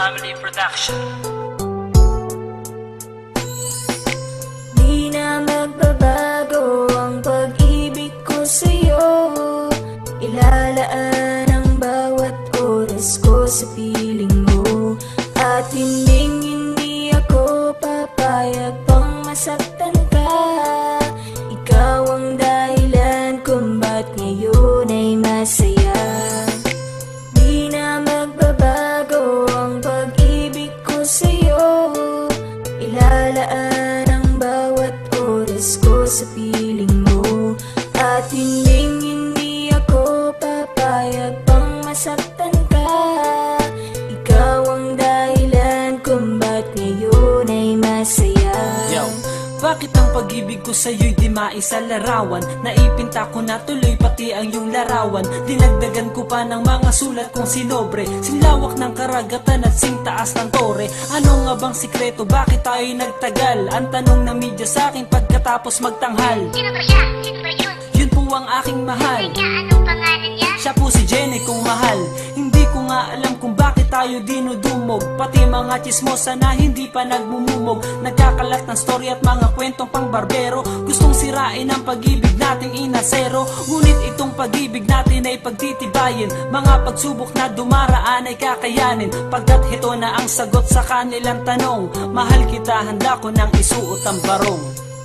Family Production. Di na magbabago ang pag-ibig ko sa'yo. Ilalaan ang bawat oras ko sa piling mo. At hindi ako papayag pang masaktan ka. Ikaw ang dahilan kung ba't ngayon ay masaya. Di na magbabago ang pag-ibig ko sa'yo. Ilalaan ang bawat oras ko sa piling mo. At hindi ako papayag pang masaktan ka. Ikaw ang dahilan kung ba't ngayon ay masaya. Yo, bakit ang pag-ibig ko sa'yo'y di maisalarawan? Naipinta ko na tuloy pati ang iyong larawan. Dinagdagan ko pa ng mga sulat kong sinobre. Sinlawak ng karagatan at singtaas ng tore. Ano nga bang sikreto? Bakit tayo'y nagtagal? Ang tanong ng media sa'kin pagkatapos magtanghal. Sino ba siya? Sino ba yun? Yun po ang aking mahal. Teka, anong pangalan niya? Siya po si Jenny kong mahal. Hindi ko nga alam kung bakit tayo dinudumog. Pati mga chismosa na hindi pa nagmumumog. Nagkakalat ng story at mga kwentong pang barbero. Gustong sirain ang pag-ibig nating inasero. Ngunit itong pag-ibig natin ay pagtitibayin. Mga pagsubok na dumaraan ay kakayanin. Pagkat ito na ang sagot sa kanilang tanong. Mahal kita, handa ko nang isuot ang barong.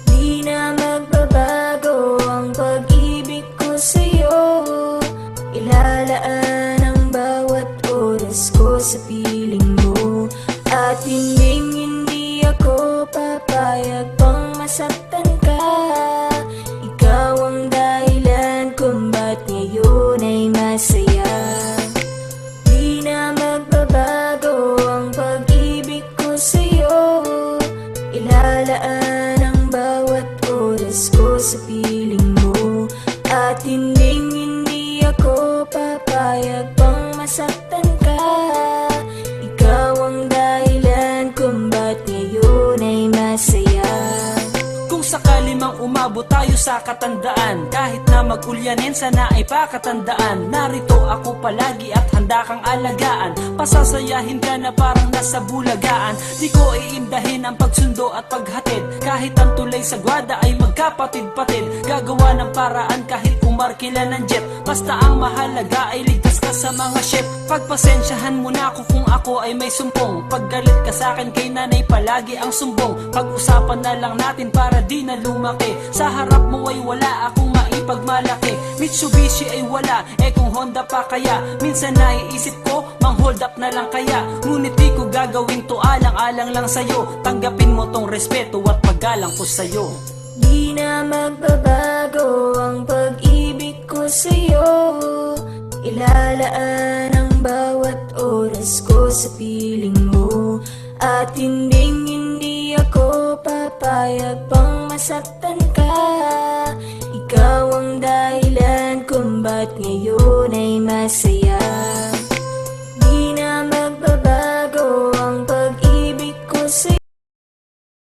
Di na magbabago ang pag-ibig ko sa'yo. Ilalaan ang bawat oras ko sa piling mo. At hindi ako papayag pang masaktan ka. Ikaw ang dahilan kung ba't ngayon ay masaya. Di na magbabago ang pag-ibig ko sa'yo. Ilalaan ang bawat oras ko sa piling mo. At hindi ako papayag pang masaktan ka. Ikaw ang dahilan kung ba't ngayon ay masaya. Kung sakali mang umabot tayo sa katandaan, kahit na mag-ulyanin sana ay pakatandaan. Narito ako palagi at handa kang alagaan. Pasasayahin ka na parang nasa bulagaan. Di ko iindahin ang pagsundo at paghatid. Kahit ang tulay sa gwada ay magkapatid-patid. Gagawa ng paraan kahit umarkila ng jet. Basta ang mahalaga ay ligtas ka sa mga ship. Pagpasensyahan mo na ako kung ako ay may sumpong. Paggalit ka sa akin kay nanay palagi ang sumbong. Pag-usapan na lang natin para di na lumaki. Sa harap mo ay wala akong maipagmalaki. Mitsubishi ay wala, eh kung Honda pa kaya. Minsan naiisip ko, mang hold up na lang kaya. Ngunit di ko gagawin to, alang-alang lang sa'yo. Tanggapin mo tong respeto at paggalang ko sa'yo. Di na magbabago ang pag-ibig ko sa'yo. Ilalaan ang bawat oras ko sa piling mo. At hindi ako papayag pang masaktan ka. Ikaw ang dahilan kung ba't ngayon ay masaya.